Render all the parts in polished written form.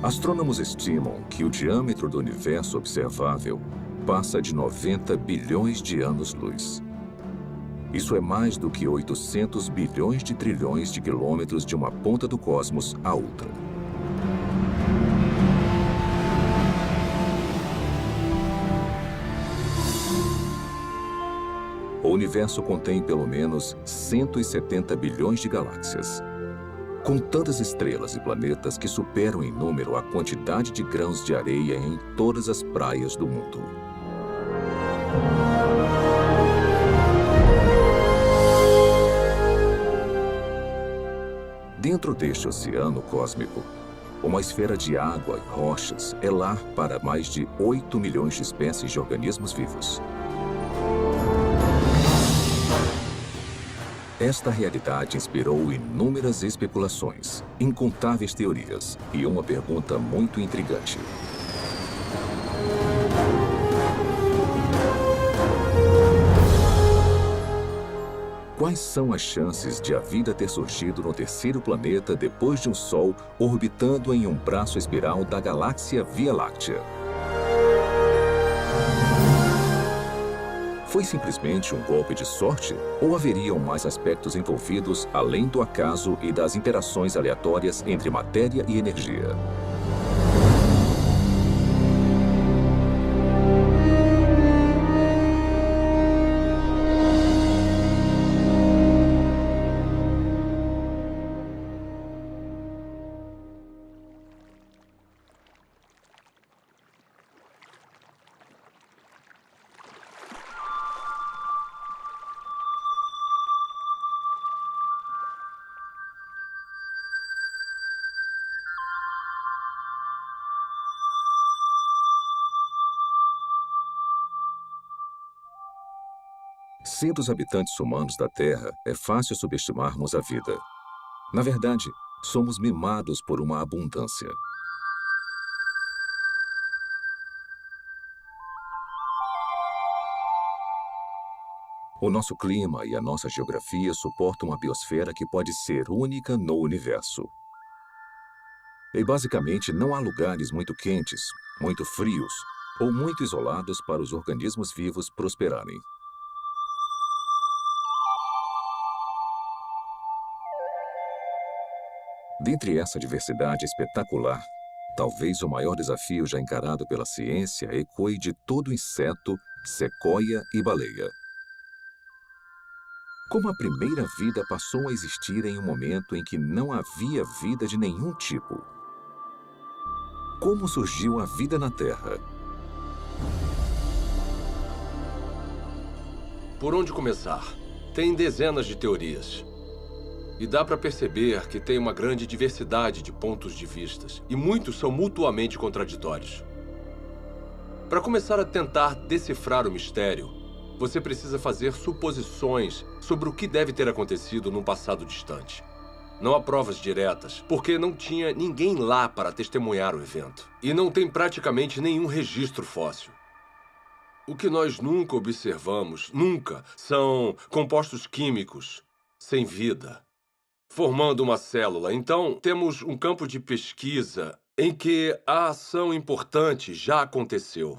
Astrônomos estimam que o diâmetro do universo observável passa de 90 bilhões de anos-luz. Isso é mais do que 800 bilhões de trilhões de quilômetros de uma ponta do cosmos à outra. O universo contém pelo menos 170 bilhões de galáxias, com tantas estrelas e planetas que superam em número a quantidade de grãos de areia em todas as praias do mundo. Dentro deste oceano cósmico, uma esfera de água e rochas é lar para mais de 8 milhões de espécies de organismos vivos. Esta realidade inspirou inúmeras especulações, incontáveis teorias e uma pergunta muito intrigante. Quais são as chances de a vida ter surgido no terceiro planeta depois de um Sol orbitando em um braço espiral da galáxia Via Láctea? Foi simplesmente um golpe de sorte ou haveriam mais aspectos envolvidos além do acaso e das interações aleatórias entre matéria e energia? Sendo os habitantes humanos da Terra, é fácil subestimarmos a vida. Na verdade, somos mimados por uma abundância. O nosso clima e a nossa geografia suportam uma biosfera que pode ser única no universo. E basicamente não há lugares muito quentes, muito frios ou muito isolados para os organismos vivos prosperarem. Dentre essa diversidade espetacular, talvez o maior desafio já encarado pela ciência ecoe de todo inseto, sequoia e baleia. Como a primeira vida passou a existir em um momento em que não havia vida de nenhum tipo? Como surgiu a vida na Terra? Por onde começar? Tem dezenas de teorias. E dá para perceber que tem uma grande diversidade de pontos de vistas, e muitos são mutuamente contraditórios. Para começar a tentar decifrar o mistério, você precisa fazer suposições sobre o que deve ter acontecido num passado distante. Não há provas diretas, porque não tinha ninguém lá para testemunhar o evento. E não tem praticamente nenhum registro fóssil. O que nós nunca observamos, são compostos químicos sem vida, formando uma célula. Então, temos um campo de pesquisa em que a ação importante já aconteceu.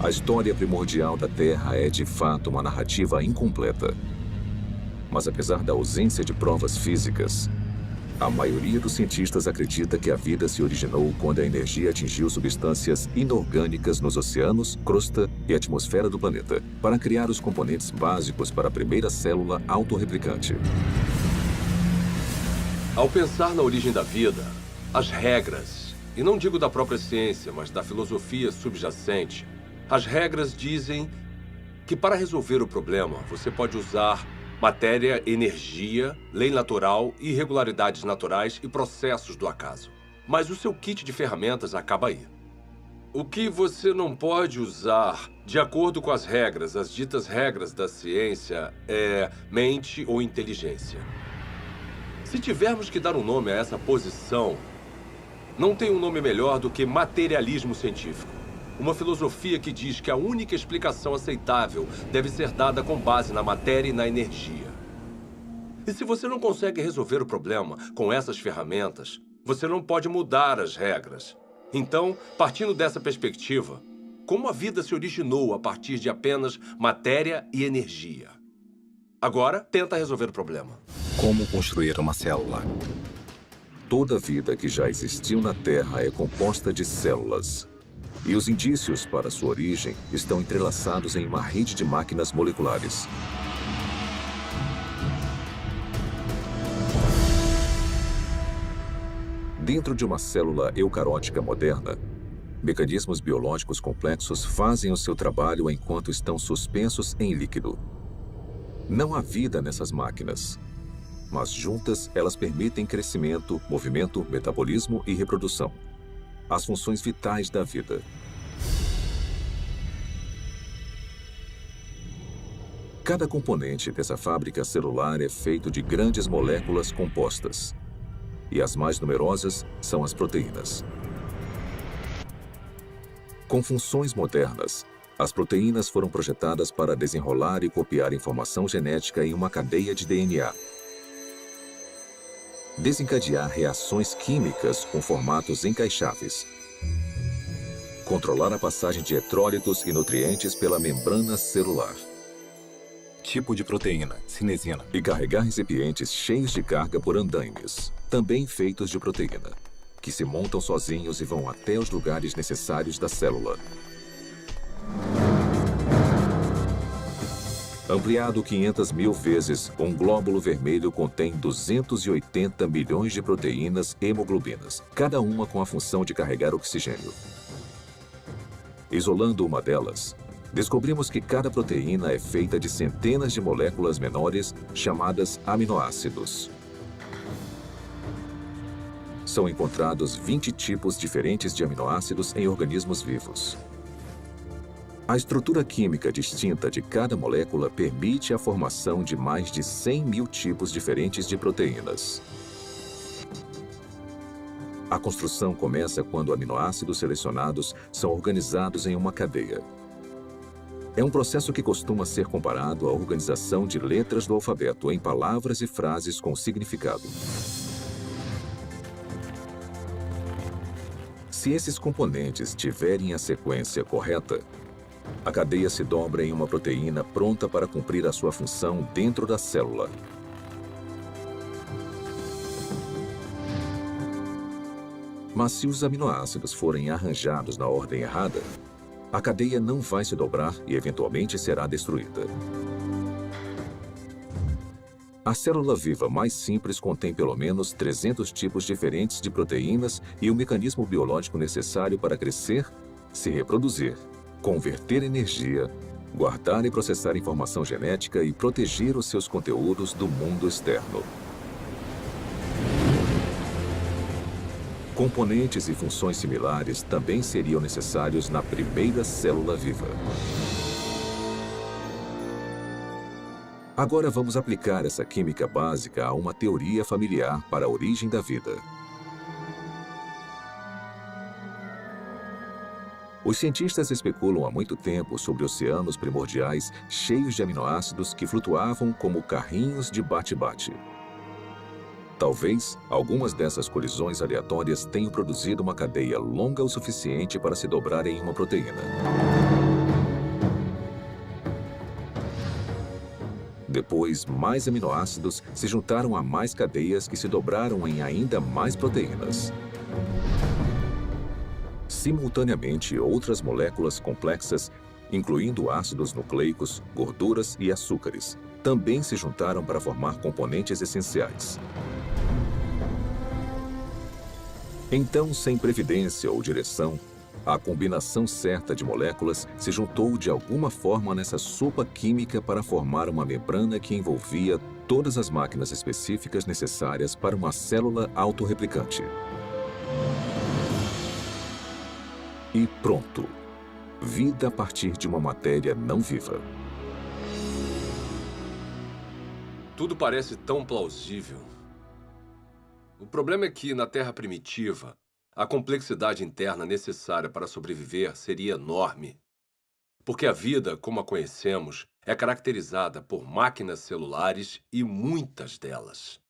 A história primordial da Terra é, de fato, uma narrativa incompleta. Mas apesar da ausência de provas físicas, a maioria dos cientistas acredita que a vida se originou quando a energia atingiu substâncias inorgânicas nos oceanos, crosta e atmosfera do planeta, para criar os componentes básicos para a primeira célula autorreplicante. Ao pensar na origem da vida, as regras, e não digo da própria ciência, mas da filosofia subjacente, as regras dizem que para resolver o problema, você pode usar matéria, energia, lei natural, irregularidades naturais e processos do acaso. Mas o seu kit de ferramentas acaba aí. O que você não pode usar, de acordo com as regras, as ditas regras da ciência, é mente ou inteligência. Se tivermos que dar um nome a essa posição, não tem um nome melhor do que materialismo científico. Uma filosofia que diz que a única explicação aceitável deve ser dada com base na matéria e na energia. E se você não consegue resolver o problema com essas ferramentas, você não pode mudar as regras. Então, partindo dessa perspectiva, como a vida se originou a partir de apenas matéria e energia? Agora, tenta resolver o problema. Como construir uma célula? Toda vida que já existiu na Terra é composta de células. E os indícios para sua origem estão entrelaçados em uma rede de máquinas moleculares. Dentro de uma célula eucarótica moderna, mecanismos biológicos complexos fazem o seu trabalho enquanto estão suspensos em líquido. Não há vida nessas máquinas, mas juntas elas permitem crescimento, movimento, metabolismo e reprodução, as funções vitais da vida. Cada componente dessa fábrica celular é feito de grandes moléculas compostas. E as mais numerosas são as proteínas. Com funções modernas, as proteínas foram projetadas para desenrolar e copiar informação genética em uma cadeia de DNA. Desencadear reações químicas com formatos encaixáveis. Controlar a passagem de eletrólitos e nutrientes pela membrana celular. Tipo de proteína, cinesina. E carregar recipientes cheios de carga por andaimes, também feitos de proteína, que se montam sozinhos e vão até os lugares necessários da célula. Ampliado 500.000 vezes, um glóbulo vermelho contém 280 milhões de proteínas hemoglobinas, cada uma com a função de carregar oxigênio. Isolando uma delas, descobrimos que cada proteína é feita de centenas de moléculas menores chamadas aminoácidos. São encontrados 20 tipos diferentes de aminoácidos em organismos vivos. A estrutura química distinta de cada molécula permite a formação de mais de 100.000 tipos diferentes de proteínas. A construção começa quando aminoácidos selecionados são organizados em uma cadeia. É um processo que costuma ser comparado à organização de letras do alfabeto em palavras e frases com significado. Se esses componentes tiverem a sequência correta, a cadeia se dobra em uma proteína pronta para cumprir a sua função dentro da célula. Mas se os aminoácidos forem arranjados na ordem errada, a cadeia não vai se dobrar e eventualmente será destruída. A célula viva mais simples contém pelo menos 300 tipos diferentes de proteínas e o mecanismo biológico necessário para crescer, se reproduzir, converter energia, guardar e processar informação genética e proteger os seus conteúdos do mundo externo. Componentes e funções similares também seriam necessários na primeira célula viva. Agora vamos aplicar essa química básica a uma teoria familiar para a origem da vida. Os cientistas especulam há muito tempo sobre oceanos primordiais cheios de aminoácidos que flutuavam como carrinhos de bate-bate. Talvez algumas dessas colisões aleatórias tenham produzido uma cadeia longa o suficiente para se dobrar em uma proteína. Depois, mais aminoácidos se juntaram a mais cadeias que se dobraram em ainda mais proteínas. Simultaneamente, outras moléculas complexas, incluindo ácidos nucleicos, gorduras e açúcares, também se juntaram para formar componentes essenciais. Então, sem previdência ou direção, a combinação certa de moléculas se juntou de alguma forma nessa sopa química para formar uma membrana que envolvia todas as máquinas específicas necessárias para uma célula autorreplicante. E pronto! Vida a partir de uma matéria não viva. Tudo parece tão plausível. O problema é que, na Terra primitiva, a complexidade interna necessária para sobreviver seria enorme. Porque a vida, como a conhecemos, é caracterizada por máquinas celulares e muitas delas.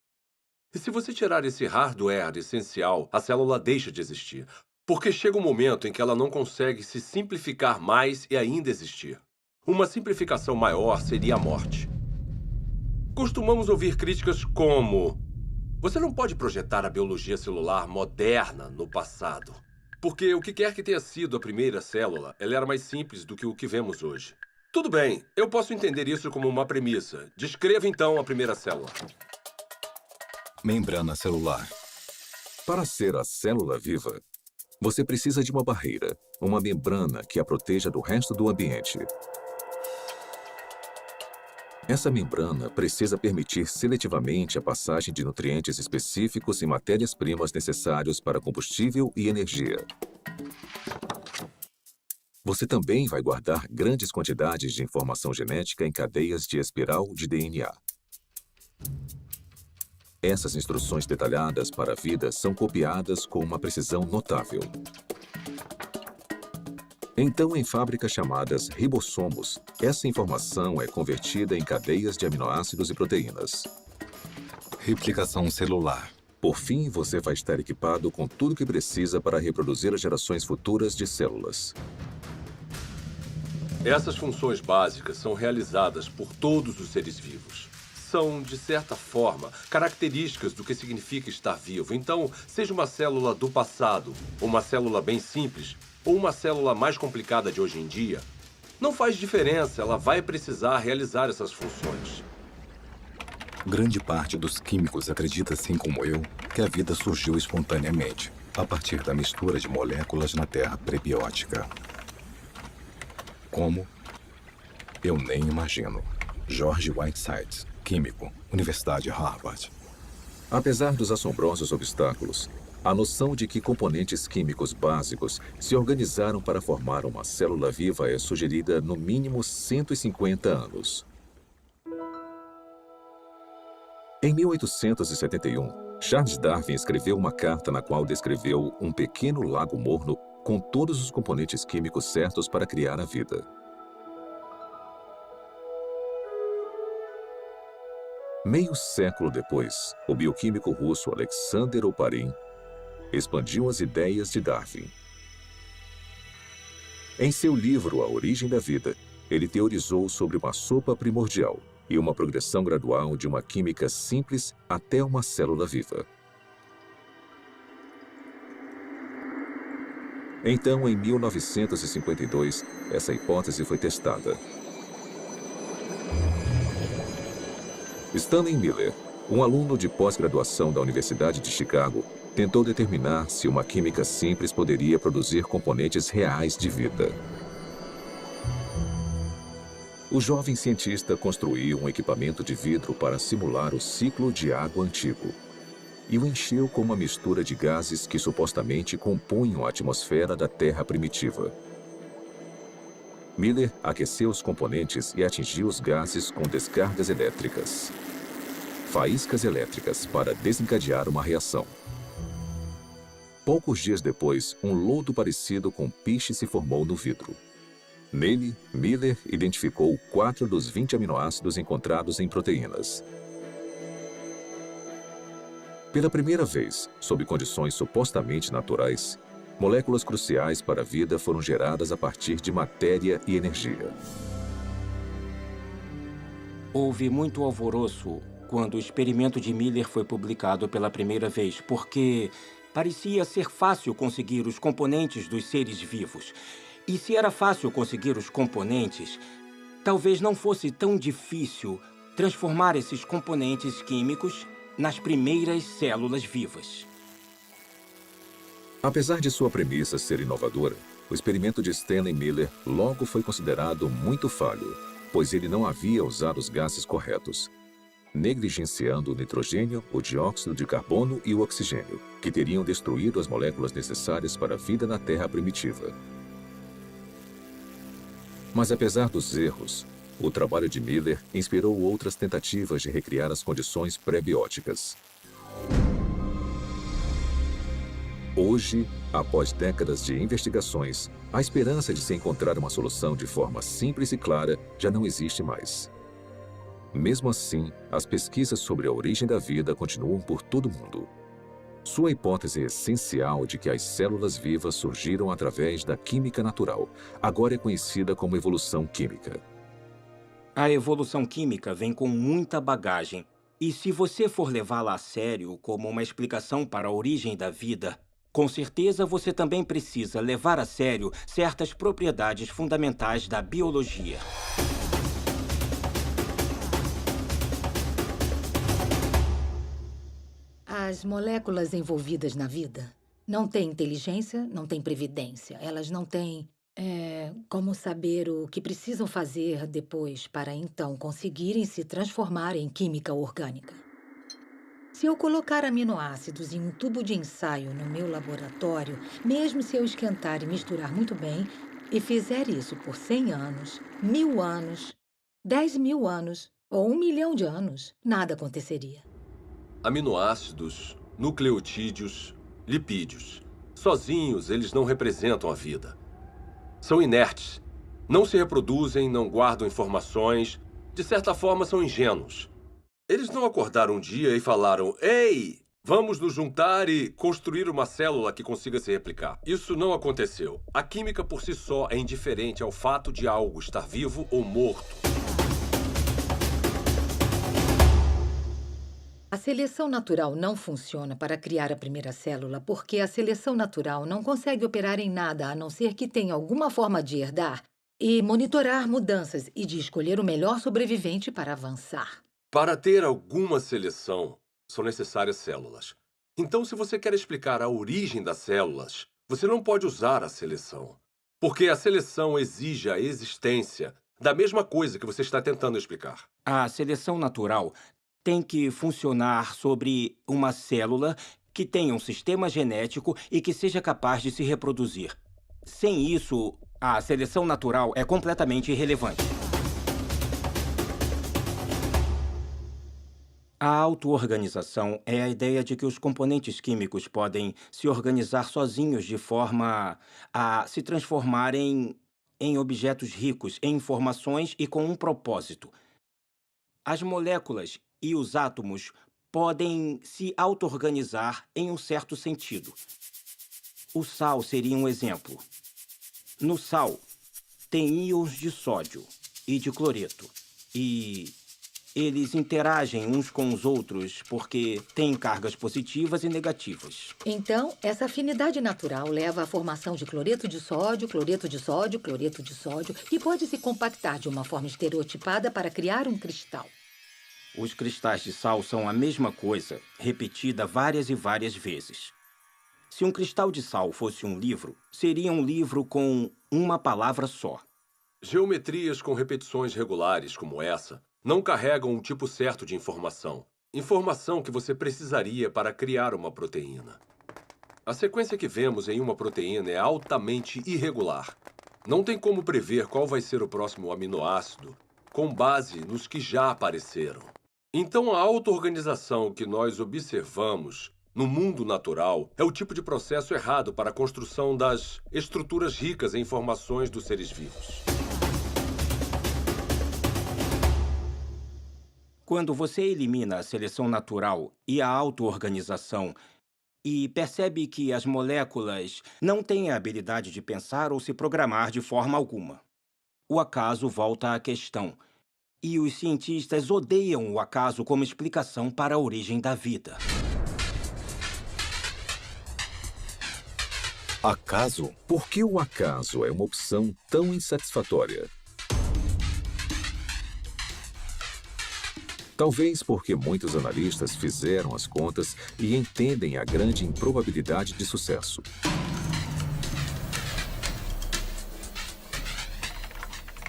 E se você tirar esse hardware essencial, a célula deixa de existir. Porque chega um momento em que ela não consegue se simplificar mais e ainda existir. Uma simplificação maior seria a morte. Costumamos ouvir críticas como: você não pode projetar a biologia celular moderna no passado. Porque o que quer que tenha sido a primeira célula, ela era mais simples do que o que vemos hoje. Tudo bem, eu posso entender isso como uma premissa. Descreva então a primeira célula. Membrana celular. Para ser a célula viva, você precisa de uma barreira, uma membrana que a proteja do resto do ambiente. Essa membrana precisa permitir seletivamente a passagem de nutrientes específicos e matérias-primas necessários para combustível e energia. Você também vai guardar grandes quantidades de informação genética em cadeias de espiral de DNA. Essas instruções detalhadas para a vida são copiadas com uma precisão notável. Então, em fábricas chamadas ribossomos, essa informação é convertida em cadeias de aminoácidos e proteínas. Replicação celular. Por fim, você vai estar equipado com tudo o que precisa para reproduzir as gerações futuras de células. Essas funções básicas são realizadas por todos os seres vivos. São, de certa forma, características do que significa estar vivo. Então, seja uma célula do passado, uma célula bem simples, ou uma célula mais complicada de hoje em dia, não faz diferença, ela vai precisar realizar essas funções. Grande parte dos químicos acredita, assim como eu, que a vida surgiu espontaneamente, a partir da mistura de moléculas na terra prebiótica. Como? Eu nem imagino. George Whiteside, químico, Universidade Harvard. Apesar dos assombrosos obstáculos, a noção de que componentes químicos básicos se organizaram para formar uma célula viva é sugerida no mínimo 150 anos. Em 1871, Charles Darwin escreveu uma carta na qual descreveu um pequeno lago morno com todos os componentes químicos certos para criar a vida. Meio século depois, o bioquímico russo Alexander Oparin expandiu as ideias de Darwin. Em seu livro A Origem da Vida, ele teorizou sobre uma sopa primordial e uma progressão gradual de uma química simples até uma célula viva. Então, em 1952, essa hipótese foi testada. Stanley Miller, um aluno de pós-graduação da Universidade de Chicago, tentou determinar se uma química simples poderia produzir componentes reais de vida. O jovem cientista construiu um equipamento de vidro para simular o ciclo de água antigo e o encheu com uma mistura de gases que supostamente compunham a atmosfera da Terra primitiva. Miller aqueceu os componentes e atingiu os gases com descargas elétricas. Faíscas elétricas para desencadear uma reação. Poucos dias depois, um lodo parecido com piche se formou no vidro. Nele, Miller identificou 4 dos 20 aminoácidos encontrados em proteínas. Pela primeira vez, sob condições supostamente naturais, moléculas cruciais para a vida foram geradas a partir de matéria e energia. Houve muito alvoroço quando o experimento de Miller foi publicado pela primeira vez, porque parecia ser fácil conseguir os componentes dos seres vivos. E se era fácil conseguir os componentes, talvez não fosse tão difícil transformar esses componentes químicos nas primeiras células vivas. Apesar de sua premissa ser inovadora, o experimento de Stanley Miller logo foi considerado muito falho, pois ele não havia usado os gases corretos, negligenciando o nitrogênio, o dióxido de carbono e o oxigênio, que teriam destruído as moléculas necessárias para a vida na Terra primitiva. Mas apesar dos erros, o trabalho de Miller inspirou outras tentativas de recriar as condições pré-bióticas. Hoje, após décadas de investigações, A esperança de se encontrar uma solução de forma simples e clara já não existe mais. Mesmo assim, as pesquisas sobre a origem da vida continuam por todo o mundo. Sua hipótese essencial de que as células vivas surgiram através da química natural agora é conhecida como evolução química. A evolução química vem com muita bagagem. E se você for levá-la a sério como uma explicação para a origem da vida, com certeza você também precisa levar a sério certas propriedades fundamentais da biologia. As moléculas envolvidas na vida não têm inteligência, não têm previdência. Elas não têm como saber o que precisam fazer depois para então conseguirem se transformar em química orgânica. Se eu colocar aminoácidos em um tubo de ensaio no meu laboratório, mesmo se eu esquentar e misturar muito bem, e fizer isso por 100 anos, 1000 anos, 10.000 anos ou 1 milhão de anos, nada aconteceria. Aminoácidos, nucleotídeos, lipídios. Sozinhos, eles não representam a vida. São inertes. Não se reproduzem, não guardam informações. De certa forma, são ingênuos. Eles não acordaram um dia e falaram: "Ei, vamos nos juntar e construir uma célula que consiga se replicar." Isso não aconteceu. A química por si só é indiferente ao fato de algo estar vivo ou morto. A seleção natural não funciona para criar a primeira célula porque a seleção natural não consegue operar em nada a não ser que tenha alguma forma de herdar e monitorar mudanças e de escolher o melhor sobrevivente para avançar. Para ter alguma seleção, são necessárias células. Então, se você quer explicar a origem das células, você não pode usar a seleção. Porque a seleção exige a existência da mesma coisa que você está tentando explicar. A seleção natural tem que funcionar sobre uma célula que tenha um sistema genético e que seja capaz de se reproduzir. Sem isso, a seleção natural é completamente irrelevante. A auto-organização é a ideia de que os componentes químicos podem se organizar sozinhos de forma a se transformarem em objetos ricos em informações e com um propósito. As moléculas e os átomos podem se auto-organizar em um certo sentido. O sal seria um exemplo. No sal, tem íons de sódio e de cloreto. E eles interagem uns com os outros porque têm cargas positivas e negativas. Então, essa afinidade natural leva à formação de cloreto de sódio, cloreto de sódio, cloreto de sódio, que pode se compactar de uma forma estereotipada para criar um cristal. Os cristais de sal são a mesma coisa, repetida várias e várias vezes. Se um cristal de sal fosse um livro, seria um livro com uma palavra só. Geometrias com repetições regulares como essa não carregam um tipo certo de informação. Informação que você precisaria para criar uma proteína. A sequência que vemos em uma proteína é altamente irregular. Não tem como prever qual vai ser o próximo aminoácido com base nos que já apareceram. Então, a auto-organização que nós observamos no mundo natural é o tipo de processo errado para a construção das estruturas ricas em informações dos seres vivos. Quando você elimina a seleção natural e a auto-organização e percebe que as moléculas não têm a habilidade de pensar ou se programar de forma alguma, o acaso volta à questão. E os cientistas odeiam o acaso como explicação para a origem da vida. Acaso? Por que o acaso é uma opção tão insatisfatória? Talvez porque muitos analistas fizeram as contas e entendem a grande improbabilidade de sucesso.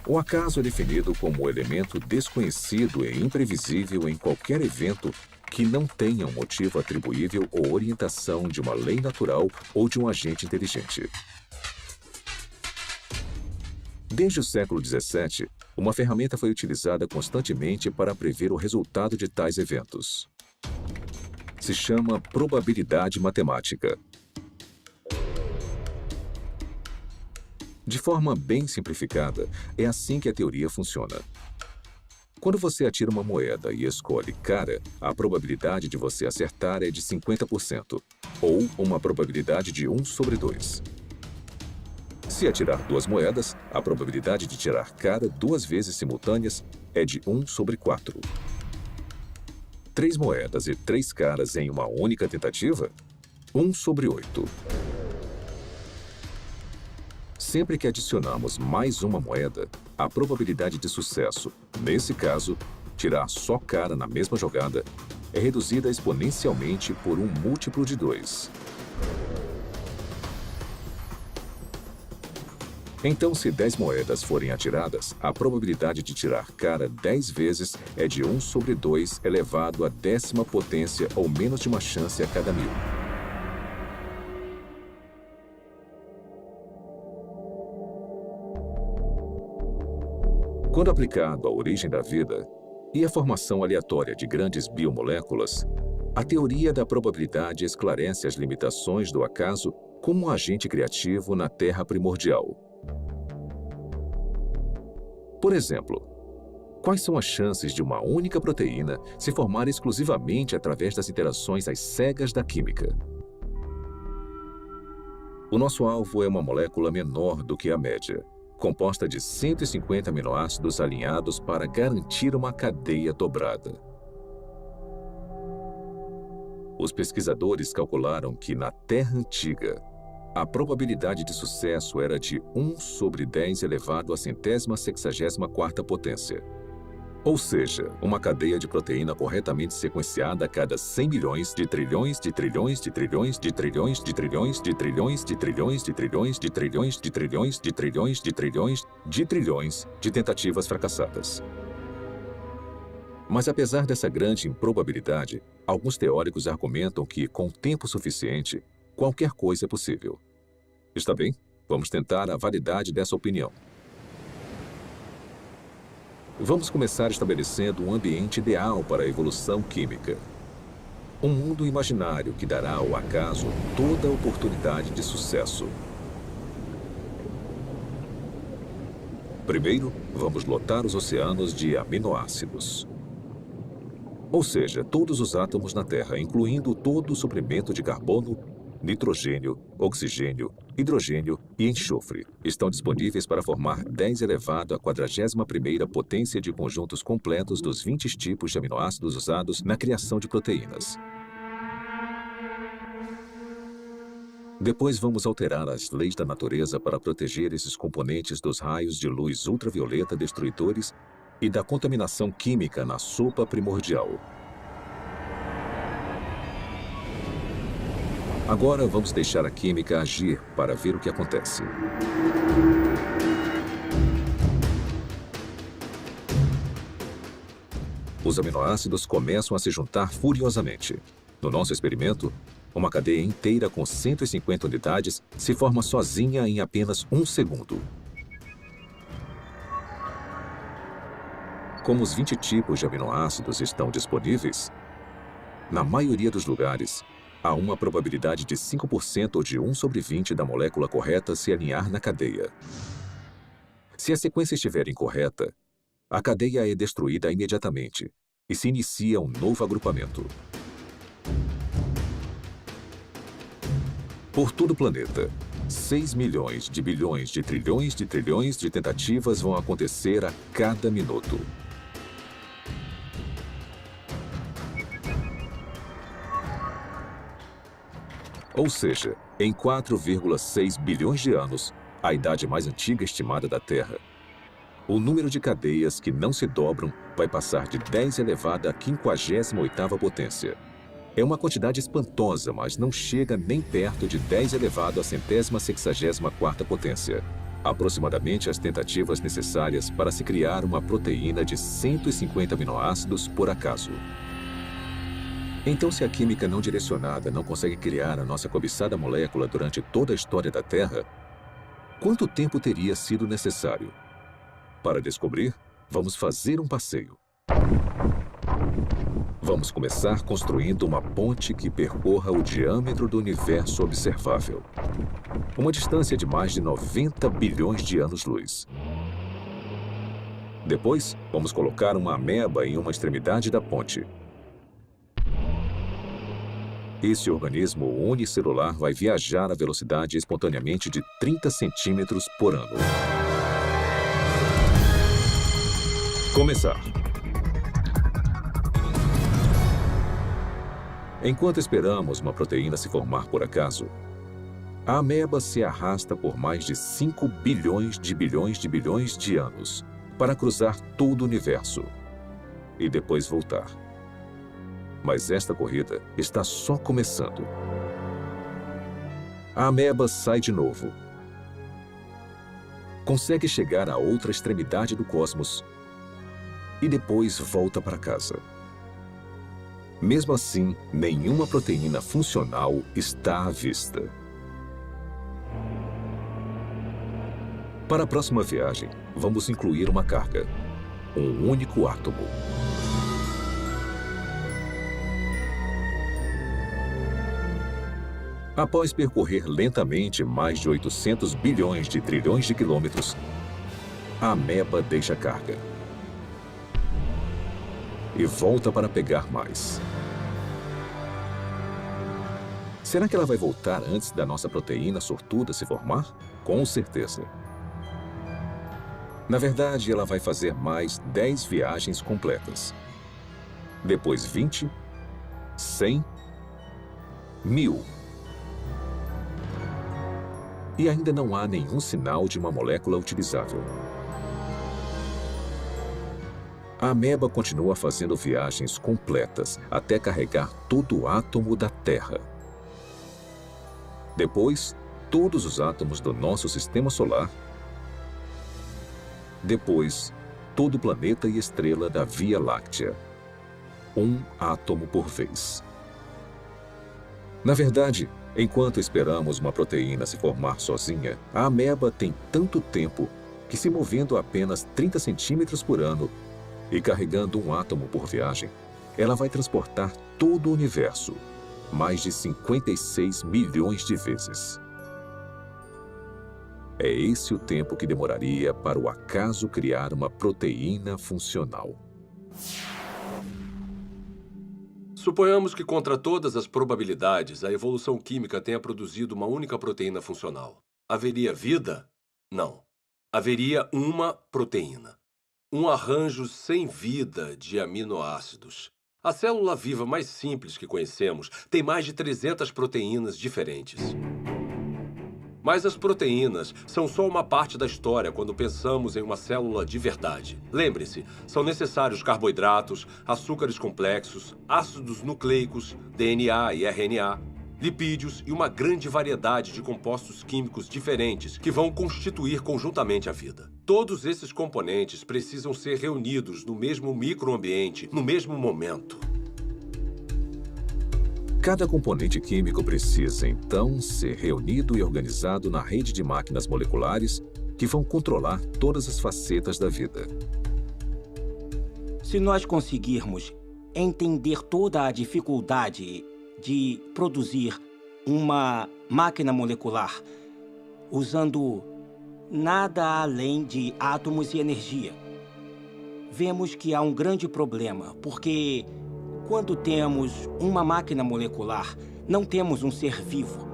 O acaso é definido como o elemento desconhecido e imprevisível em qualquer evento que não tenha um motivo atribuível ou orientação de uma lei natural ou de um agente inteligente. Desde o século XVII, uma ferramenta foi utilizada constantemente para prever o resultado de tais eventos. Se chama probabilidade matemática. De forma bem simplificada, é assim que a teoria funciona. Quando você atira uma moeda e escolhe cara, a probabilidade de você acertar é de 50%, ou uma probabilidade de 1 sobre 2. Se atirar 2 moedas, a probabilidade de tirar cara 2 vezes simultâneas é de 1 sobre 4. 3 moedas e 3 caras em uma única tentativa? 1 sobre 8. Sempre que adicionamos mais uma moeda, a probabilidade de sucesso, nesse caso, tirar só cara na mesma jogada, é reduzida exponencialmente por um múltiplo de 2. Então, se 10 moedas forem atiradas, a probabilidade de tirar cara 10 vezes é de 1 sobre 2 elevado à 10ª potência ou menos de uma chance a cada 1000. Quando aplicado à origem da vida e à formação aleatória de grandes biomoléculas, a teoria da probabilidade esclarece as limitações do acaso como um agente criativo na Terra primordial. Por exemplo, quais são as chances de uma única proteína se formar exclusivamente através das interações às cegas da química? O nosso alvo é uma molécula menor do que a média, composta de 150 aminoácidos alinhados para garantir uma cadeia dobrada. Os pesquisadores calcularam que, na Terra antiga, a probabilidade de sucesso era de 1 sobre 10 elevado à 164ª potência. Ou seja, uma cadeia de proteína corretamente sequenciada a cada 100 milhões de trilhões de trilhões de trilhões de trilhões de trilhões de trilhões de trilhões de trilhões de trilhões de trilhões de trilhões de trilhões de trilhões de tentativas fracassadas. Mas apesar dessa grande improbabilidade, alguns teóricos argumentam que, com tempo suficiente, qualquer coisa é possível. Está bem? Vamos tentar a validade dessa opinião. Vamos começar estabelecendo um ambiente ideal para a evolução química. Um mundo imaginário que dará ao acaso toda a oportunidade de sucesso. Primeiro, vamos lotar os oceanos de aminoácidos. Ou seja, todos os átomos na Terra, incluindo todo o suprimento de carbono, nitrogênio, oxigênio, hidrogênio e enxofre, estão disponíveis para formar 10 elevado à 41ª potência de conjuntos completos dos 20 tipos de aminoácidos usados na criação de proteínas. Depois vamos alterar as leis da natureza para proteger esses componentes dos raios de luz ultravioleta destruidores e da contaminação química na sopa primordial. Agora vamos deixar a química agir para ver o que acontece. Os aminoácidos começam a se juntar furiosamente. No nosso experimento, uma cadeia inteira com 150 unidades se forma sozinha em apenas 1 segundo. Como os 20 tipos de aminoácidos estão disponíveis, na maioria dos lugares, há uma probabilidade de 5% ou de 1 sobre 20 da molécula correta se alinhar na cadeia. Se a sequência estiver incorreta, a cadeia é destruída imediatamente e se inicia um novo agrupamento. Por todo o planeta, 6 milhões de bilhões de trilhões de trilhões de tentativas vão acontecer a cada minuto. Ou seja, em 4,6 bilhões de anos, a idade mais antiga estimada da Terra, o número de cadeias que não se dobram vai passar de 10 elevado à 58ª potência. É uma quantidade espantosa, mas não chega nem perto de 10 elevado à 164ª potência. Aproximadamente as tentativas necessárias para se criar uma proteína de 150 aminoácidos por acaso. Então, se a química não direcionada não consegue criar a nossa cobiçada molécula durante toda a história da Terra, quanto tempo teria sido necessário? Para descobrir, vamos fazer um passeio. Vamos começar construindo uma ponte que percorra o diâmetro do universo observável. Uma distância de mais de 90 bilhões de anos-luz. Depois, vamos colocar uma ameba em uma extremidade da ponte. Esse organismo unicelular vai viajar a velocidade espontaneamente de 30 centímetros por ano. Começar. Enquanto esperamos uma proteína se formar por acaso, a ameba se arrasta por mais de 5 bilhões de anos para cruzar todo o universo e depois voltar. Mas esta corrida está só começando. A ameba sai de novo. Consegue chegar à outra extremidade do cosmos e depois volta para casa. Mesmo assim, nenhuma proteína funcional está à vista. Para a próxima viagem, vamos incluir uma carga, um único átomo. Após percorrer lentamente mais de 800 bilhões de trilhões de quilômetros, a ameba deixa a carga e volta para pegar mais. Será que ela vai voltar antes da nossa proteína sortuda se formar? Com certeza. Na verdade, ela vai fazer mais 10 viagens completas. Depois 20, 100, 1000. E ainda não há nenhum sinal de uma molécula utilizável. A ameba continua fazendo viagens completas até carregar todo o átomo da Terra. Depois, todos os átomos do nosso sistema solar. Depois, todo o planeta e estrela da Via Láctea. Um átomo por vez. Na verdade, enquanto esperamos uma proteína se formar sozinha, a ameba tem tanto tempo que, se movendo a apenas 30 centímetros por ano e carregando um átomo por viagem, ela vai transportar todo o universo, mais de 56 milhões de vezes. É esse o tempo que demoraria para o acaso criar uma proteína funcional. Suponhamos que, contra todas as probabilidades, a evolução química tenha produzido uma única proteína funcional. Haveria vida? Não. Haveria uma proteína. Um arranjo sem vida de aminoácidos. A célula viva mais simples que conhecemos tem mais de 300 proteínas diferentes. Mas as proteínas são só uma parte da história quando pensamos em uma célula de verdade. Lembre-se, são necessários carboidratos, açúcares complexos, ácidos nucleicos, DNA e RNA, lipídios e uma grande variedade de compostos químicos diferentes que vão constituir conjuntamente a vida. Todos esses componentes precisam ser reunidos no mesmo microambiente, no mesmo momento. Cada componente químico precisa, então, ser reunido e organizado na rede de máquinas moleculares que vão controlar todas as facetas da vida. Se nós conseguirmos entender toda a dificuldade de produzir uma máquina molecular usando nada além de átomos e energia, vemos que há um grande problema, porque quando temos uma máquina molecular, não temos um ser vivo.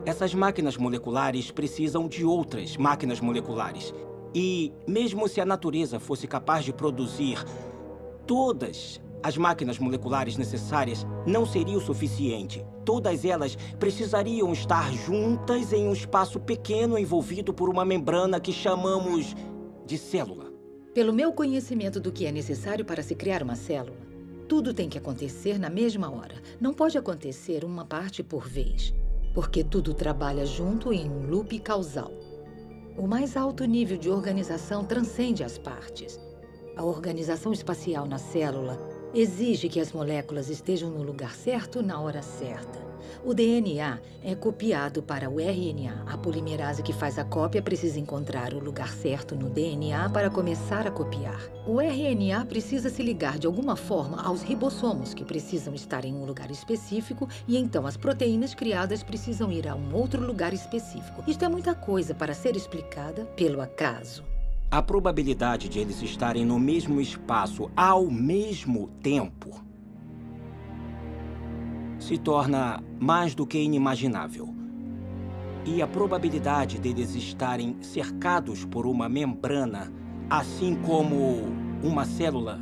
Essas máquinas moleculares precisam de outras máquinas moleculares. E mesmo se a natureza fosse capaz de produzir todas as máquinas moleculares necessárias, não seria o suficiente. Todas elas precisariam estar juntas em um espaço pequeno envolvido por uma membrana que chamamos de célula. Pelo meu conhecimento do que é necessário para se criar uma célula, tudo tem que acontecer na mesma hora. Não pode acontecer uma parte por vez, porque tudo trabalha junto em um loop causal. O mais alto nível de organização transcende as partes. A organização espacial na célula exige que as moléculas estejam no lugar certo na hora certa. O DNA é copiado para o RNA. A polimerase que faz a cópia precisa encontrar o lugar certo no DNA para começar a copiar. O RNA precisa se ligar de alguma forma aos ribossomos, que precisam estar em um lugar específico, e então as proteínas criadas precisam ir a um outro lugar específico. Isto é muita coisa para ser explicada pelo acaso. A probabilidade de eles estarem no mesmo espaço ao mesmo tempo se torna mais do que inimaginável. E a probabilidade deles estarem cercados por uma membrana, assim como uma célula,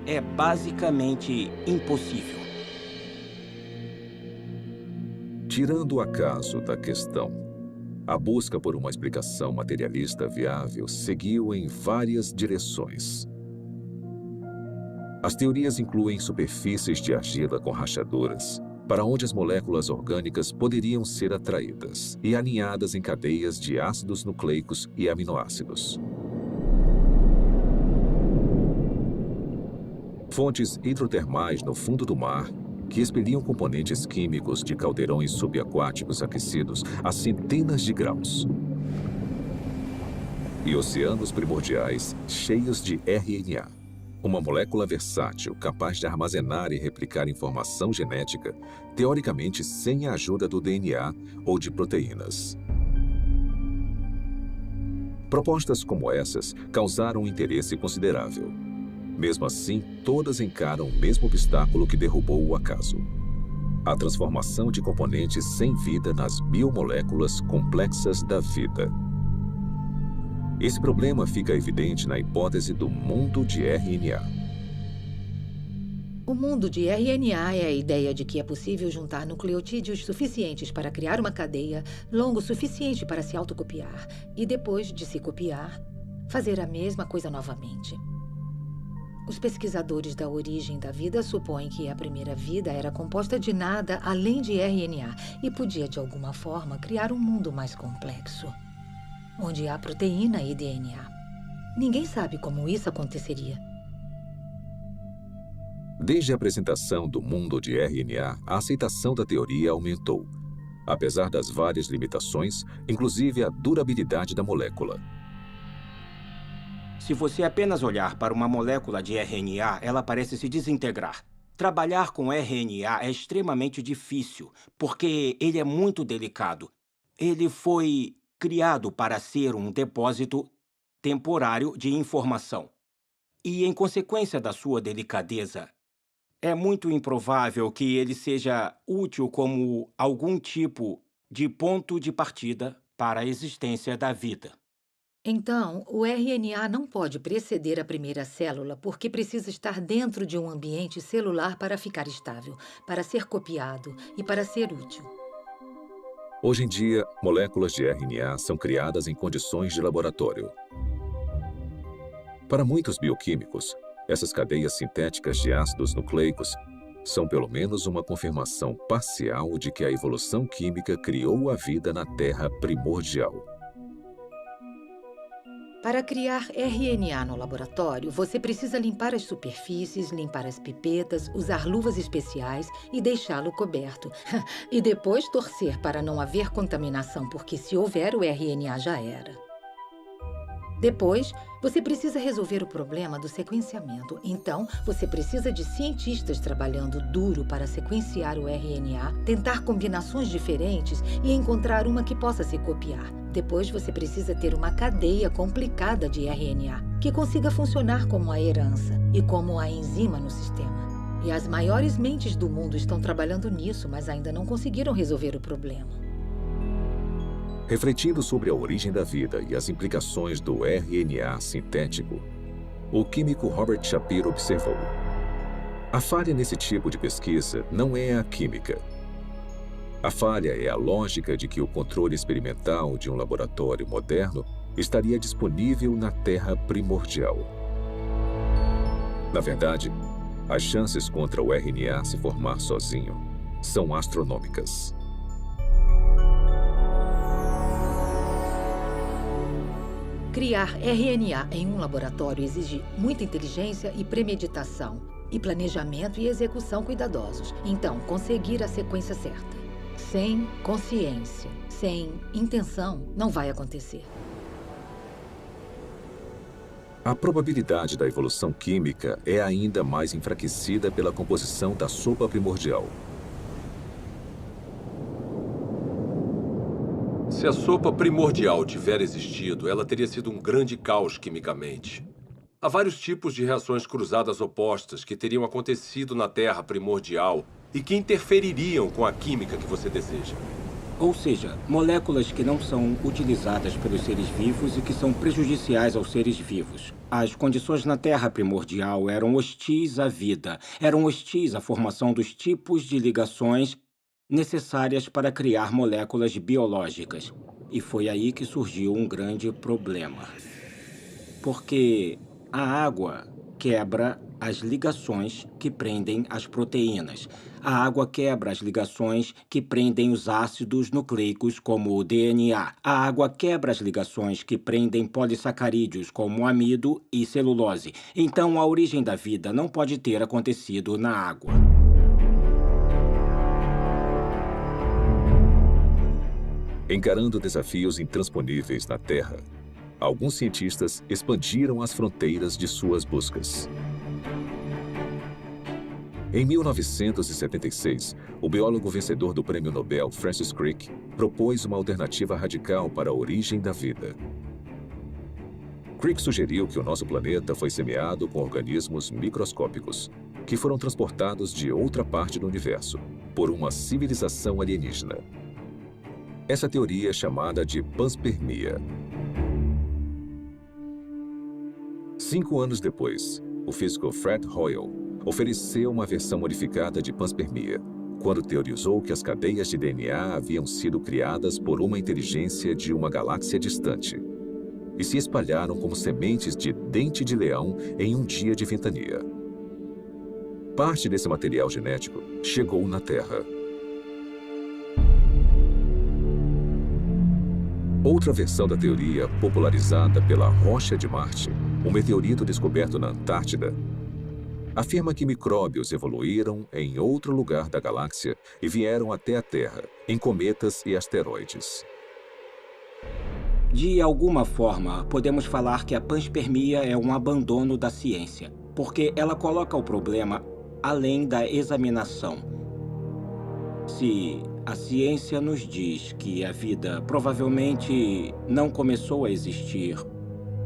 é basicamente impossível. Tirando o acaso da questão, a busca por uma explicação materialista viável seguiu em várias direções. As teorias incluem superfícies de argila com rachaduras, para onde as moléculas orgânicas poderiam ser atraídas e alinhadas em cadeias de ácidos nucleicos e aminoácidos. Fontes hidrotermais no fundo do mar, que expeliam componentes químicos de caldeirões subaquáticos aquecidos a centenas de graus. E oceanos primordiais cheios de RNA. Uma molécula versátil, capaz de armazenar e replicar informação genética, teoricamente sem a ajuda do DNA ou de proteínas. Propostas como essas causaram um interesse considerável. Mesmo assim, todas encaram o mesmo obstáculo que derrubou o acaso: a transformação de componentes sem vida nas biomoléculas complexas da vida. Esse problema fica evidente na hipótese do mundo de RNA. O mundo de RNA é a ideia de que é possível juntar nucleotídeos suficientes para criar uma cadeia longo o suficiente para se autocopiar e, depois de se copiar, fazer a mesma coisa novamente. Os pesquisadores da origem da vida supõem que a primeira vida era composta de nada além de RNA e podia, de alguma forma, criar um mundo mais complexo, onde há proteína e DNA. Ninguém sabe como isso aconteceria. Desde a apresentação do mundo de RNA, a aceitação da teoria aumentou, apesar das várias limitações, inclusive a durabilidade da molécula. Se você apenas olhar para uma molécula de RNA, ela parece se desintegrar. Trabalhar com RNA é extremamente difícil, porque ele é muito delicado. Ele foi criado para ser um depósito temporário de informação. E, em consequência da sua delicadeza, é muito improvável que ele seja útil como algum tipo de ponto de partida para a existência da vida. Então, o RNA não pode preceder a primeira célula porque precisa estar dentro de um ambiente celular para ficar estável, para ser copiado e para ser útil. Hoje em dia, moléculas de RNA são criadas em condições de laboratório. Para muitos bioquímicos, essas cadeias sintéticas de ácidos nucleicos são pelo menos uma confirmação parcial de que a evolução química criou a vida na Terra primordial. Para criar RNA no laboratório, você precisa limpar as superfícies, limpar as pipetas, usar luvas especiais e deixá-lo coberto. E depois torcer para não haver contaminação, porque se houver, o RNA já era. Depois, você precisa resolver o problema do sequenciamento. Então, você precisa de cientistas trabalhando duro para sequenciar o RNA, tentar combinações diferentes e encontrar uma que possa se copiar. Depois, você precisa ter uma cadeia complicada de RNA, que consiga funcionar como a herança e como a enzima no sistema. E as maiores mentes do mundo estão trabalhando nisso, mas ainda não conseguiram resolver o problema. Refletindo sobre a origem da vida e as implicações do RNA sintético, o químico Robert Shapiro observou: a falha nesse tipo de pesquisa não é a química. A falha é a lógica de que o controle experimental de um laboratório moderno estaria disponível na Terra primordial. Na verdade, as chances contra o RNA se formar sozinho são astronômicas. Criar RNA em um laboratório exige muita inteligência e premeditação. e planejamento e execução cuidadosos. Então, conseguir a sequência certa. Sem consciência, sem intenção, não vai acontecer. A probabilidade da evolução química é ainda mais enfraquecida pela composição da sopa primordial. Se a sopa primordial tiver existido, ela teria sido um grande caos quimicamente. Há vários tipos de reações cruzadas opostas que teriam acontecido na Terra primordial e que interfeririam com a química que você deseja. Ou seja, moléculas que não são utilizadas pelos seres vivos e que são prejudiciais aos seres vivos. As condições na Terra primordial eram hostis à vida, eram hostis à formação dos tipos de ligações necessárias para criar moléculas biológicas. E foi aí que surgiu um grande problema. Porque a água quebra as ligações que prendem as proteínas. A água quebra as ligações que prendem os ácidos nucleicos, como o DNA. A água quebra as ligações que prendem polissacarídeos, como amido e celulose. Então, a origem da vida não pode ter acontecido na água. Encarando desafios intransponíveis na Terra, alguns cientistas expandiram as fronteiras de suas buscas. Em 1976, o biólogo vencedor do Prêmio Nobel Francis Crick propôs uma alternativa radical para a origem da vida. Crick sugeriu que o nosso planeta foi semeado com organismos microscópicos, que foram transportados de outra parte do universo, por uma civilização alienígena. Essa teoria é chamada de panspermia. 5 anos depois, o físico Fred Hoyle ofereceu uma versão modificada de panspermia, quando teorizou que as cadeias de DNA haviam sido criadas por uma inteligência de uma galáxia distante e se espalharam como sementes de dente de leão em um dia de ventania. Parte desse material genético chegou na Terra. Outra versão da teoria, popularizada pela Rocha de Marte, um meteorito descoberto na Antártida, afirma que micróbios evoluíram em outro lugar da galáxia e vieram até a Terra, em cometas e asteroides. De alguma forma, podemos falar que a panspermia é um abandono da ciência, porque ela coloca o problema além da examinação. Se a ciência nos diz que a vida provavelmente não começou a existir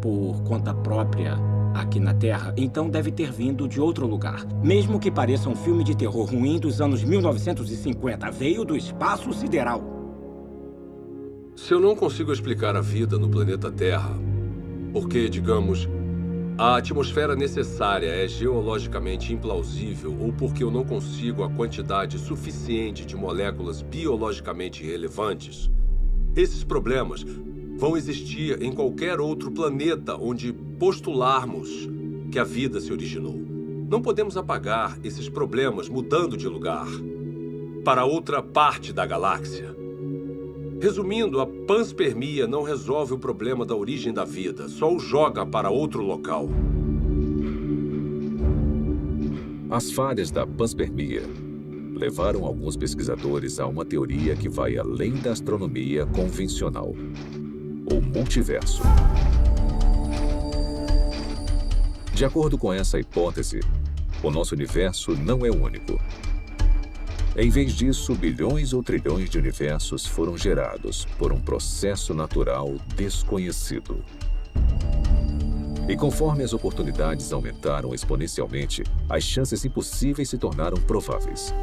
por conta própria aqui na Terra, então deve ter vindo de outro lugar. Mesmo que pareça um filme de terror ruim dos anos 1950, veio do espaço sideral. Se eu não consigo explicar a vida no planeta Terra, porque, digamos, a atmosfera necessária é geologicamente implausível ou porque eu não consigo a quantidade suficiente de moléculas biologicamente relevantes, esses problemas vão existir em qualquer outro planeta onde postularmos que a vida se originou. Não podemos apagar esses problemas mudando de lugar para outra parte da galáxia. Resumindo, a panspermia não resolve o problema da origem da vida, só o joga para outro local. As falhas da panspermia levaram alguns pesquisadores a uma teoria que vai além da astronomia convencional: o multiverso. De acordo com essa hipótese, o nosso universo não é único. Em vez disso, bilhões ou trilhões de universos foram gerados por um processo natural desconhecido. E conforme as oportunidades aumentaram exponencialmente, as chances impossíveis se tornaram prováveis.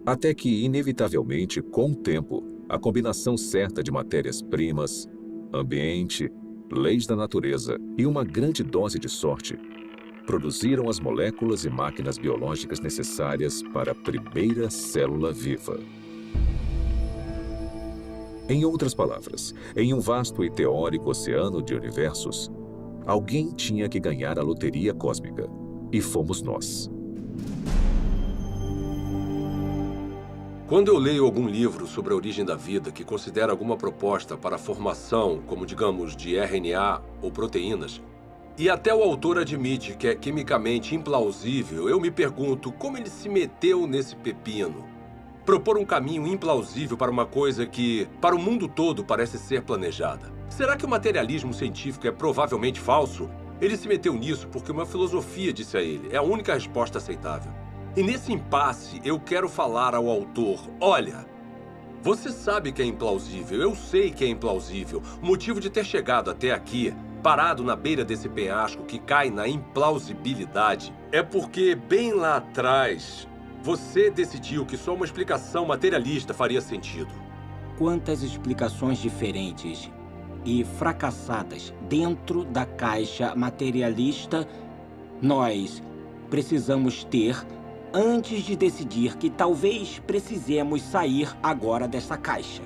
Até que, inevitavelmente, com o tempo, a combinação certa de matérias-primas, ambiente, leis da natureza e uma grande dose de sorte produziram as moléculas e máquinas biológicas necessárias para a primeira célula viva. Em outras palavras, em um vasto e teórico oceano de universos, alguém tinha que ganhar a loteria cósmica, e fomos nós. Quando eu leio algum livro sobre a origem da vida que considera alguma proposta para a formação, como digamos, de RNA ou proteínas, E até o autor admite que é quimicamente implausível. Eu me pergunto como ele se meteu nesse pepino. Propor um caminho implausível para uma coisa que, para o mundo todo, parece ser planejada. Será que o materialismo científico é provavelmente falso? Ele se meteu nisso porque uma filosofia disse a ele. É a única resposta aceitável. E nesse impasse, eu quero falar ao autor: olha, você sabe que é implausível, eu sei que é implausível. O motivo de ter chegado até aqui, parado na beira desse penhasco que cai na implausibilidade, é porque bem lá atrás, você decidiu que só uma explicação materialista faria sentido. Quantas explicações diferentes e fracassadas dentro da caixa materialista nós precisamos ter antes de decidir que talvez precisemos sair agora dessa caixa.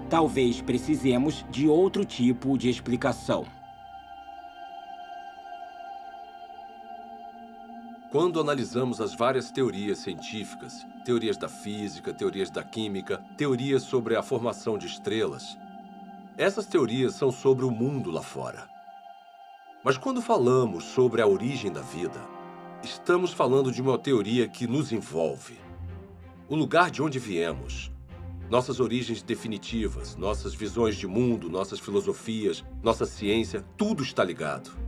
Talvez precisemos de outro tipo de explicação. Quando analisamos as várias teorias científicas, teorias da física, teorias da química, teorias sobre a formação de estrelas, essas teorias são sobre o mundo lá fora. Mas quando falamos sobre a origem da vida, estamos falando de uma teoria que nos envolve. O lugar de onde viemos, nossas origens definitivas, nossas visões de mundo, nossas filosofias, nossa ciência, tudo está ligado.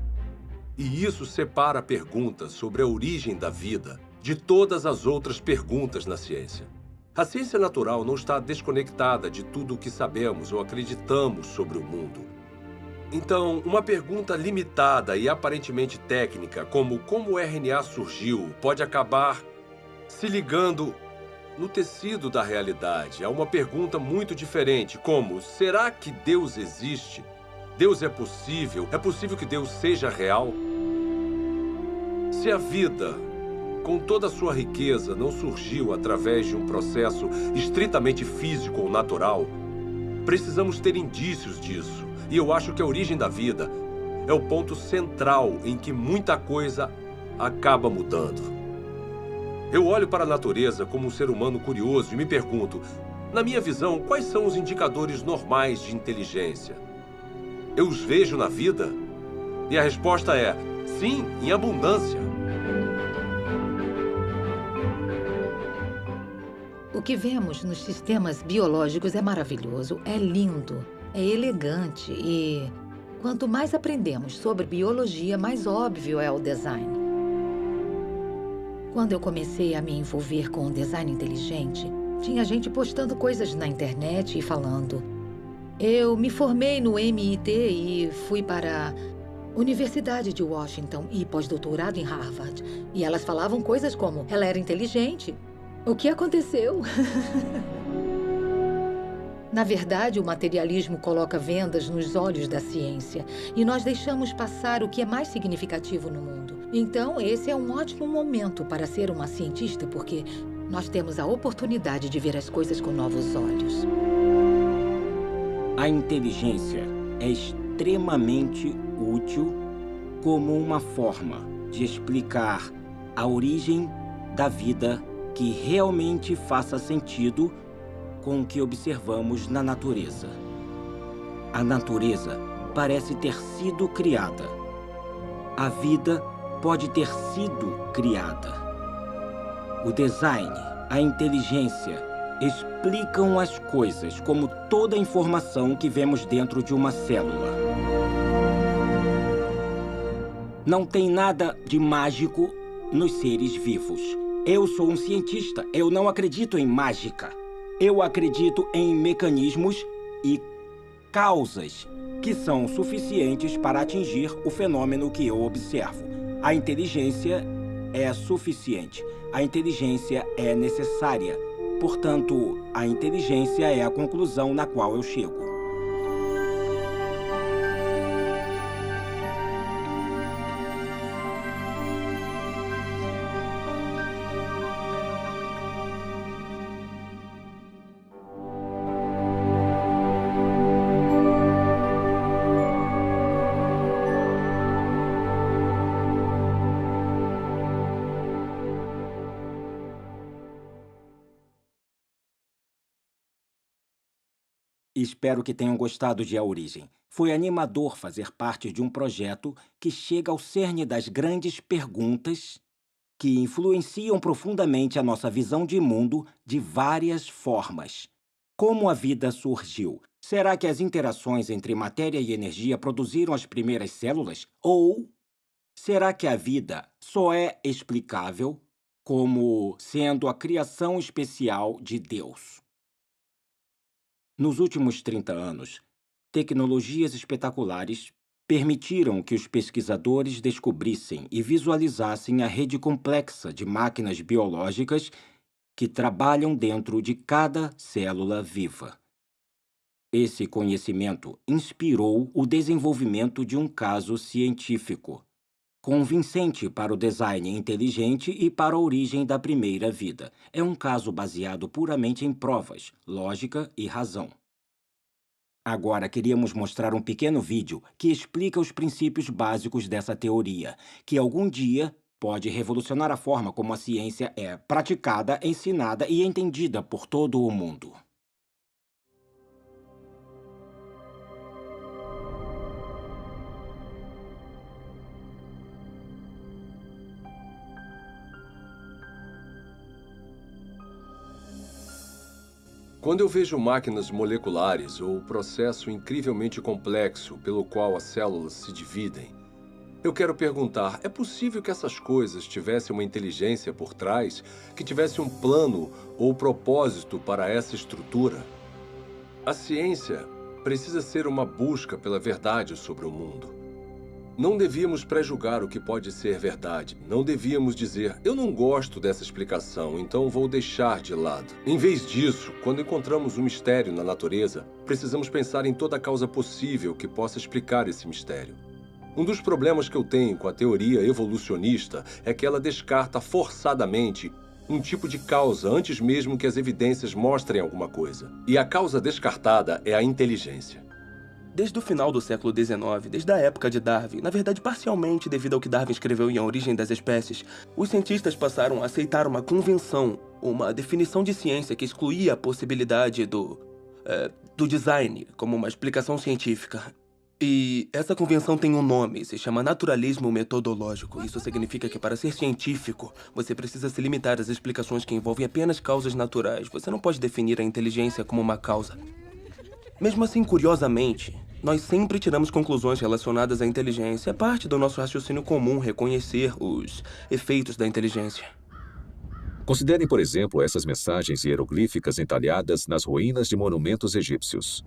E isso separa a pergunta sobre a origem da vida de todas as outras perguntas na ciência. A ciência natural não está desconectada de tudo o que sabemos ou acreditamos sobre o mundo. Então, uma pergunta limitada e aparentemente técnica, como o RNA surgiu, pode acabar se ligando no tecido da realidade a uma pergunta muito diferente, como: será que Deus existe? Deus é possível? É possível que Deus seja real? Se a vida, com toda a sua riqueza, não surgiu através de um processo estritamente físico ou natural, precisamos ter indícios disso. E eu acho que a origem da vida é o ponto central em que muita coisa acaba mudando. Eu olho para a natureza como um ser humano curioso e me pergunto, na minha visão, quais são os indicadores normais de inteligência? Eu os vejo na vida? E a resposta é: sim, em abundância. O que vemos nos sistemas biológicos é maravilhoso, é lindo, é elegante e quanto mais aprendemos sobre biologia, mais óbvio é o design. Quando eu comecei a me envolver com o design inteligente, tinha gente postando coisas na internet e falando: eu me formei no MIT e fui para a Universidade de Washington e pós-doutorado em Harvard. E elas falavam coisas como: ela era inteligente. O que aconteceu? Na verdade, o materialismo coloca vendas nos olhos da ciência e nós deixamos passar o que é mais significativo no mundo. Então, esse é um ótimo momento para ser uma cientista, porque nós temos a oportunidade de ver as coisas com novos olhos. A inteligência é extremamente útil como uma forma de explicar a origem da vida que realmente faça sentido com o que observamos na natureza. A natureza parece ter sido criada. A vida pode ter sido criada. O design, a inteligência explicam as coisas como toda a informação que vemos dentro de uma célula. Não tem nada de mágico nos seres vivos. Eu sou um cientista, eu não acredito em mágica. Eu acredito em mecanismos e causas que são suficientes para atingir o fenômeno que eu observo. A inteligência é suficiente. A inteligência é necessária. Portanto, a inteligência é a conclusão na qual eu chego. Espero que tenham gostado de A Origem. Foi animador fazer parte de um projeto que chega ao cerne das grandes perguntas que influenciam profundamente a nossa visão de mundo de várias formas. Como a vida surgiu? Será que as interações entre matéria e energia produziram as primeiras células? Ou será que a vida só é explicável como sendo a criação especial de Deus? Nos últimos 30 anos, tecnologias espetaculares permitiram que os pesquisadores descobrissem e visualizassem a rede complexa de máquinas biológicas que trabalham dentro de cada célula viva. Esse conhecimento inspirou o desenvolvimento de um caso científico, convincente para o design inteligente e para a origem da primeira vida. É um caso baseado puramente em provas, lógica e razão. Agora queríamos mostrar um pequeno vídeo que explica os princípios básicos dessa teoria, que algum dia pode revolucionar a forma como a ciência é praticada, ensinada e entendida por todo o mundo. Quando eu vejo máquinas moleculares ou o processo incrivelmente complexo pelo qual as células se dividem, eu quero perguntar, é possível que essas coisas tivessem uma inteligência por trás, que tivesse um plano ou propósito para essa estrutura? A ciência precisa ser uma busca pela verdade sobre o mundo. Não devíamos pré-julgar o que pode ser verdade. Não devíamos dizer, eu não gosto dessa explicação, então vou deixar de lado. Em vez disso, quando encontramos um mistério na natureza, precisamos pensar em toda a causa possível que possa explicar esse mistério. Um dos problemas que eu tenho com a teoria evolucionista é que ela descarta forçadamente um tipo de causa antes mesmo que as evidências mostrem alguma coisa. E a causa descartada é a inteligência. Desde o final do século XIX, desde a época de Darwin, na verdade parcialmente devido ao que Darwin escreveu em A Origem das Espécies, os cientistas passaram a aceitar uma convenção, uma definição de ciência que excluía a possibilidade do design como uma explicação científica. E essa convenção tem um nome, se chama naturalismo metodológico. Isso significa que para ser científico, você precisa se limitar às explicações que envolvem apenas causas naturais. Você não pode definir a inteligência como uma causa. Mesmo assim, curiosamente, nós sempre tiramos conclusões relacionadas à inteligência. É parte do nosso raciocínio comum reconhecer os efeitos da inteligência. Considerem, por exemplo, essas mensagens hieroglíficas entalhadas nas ruínas de monumentos egípcios.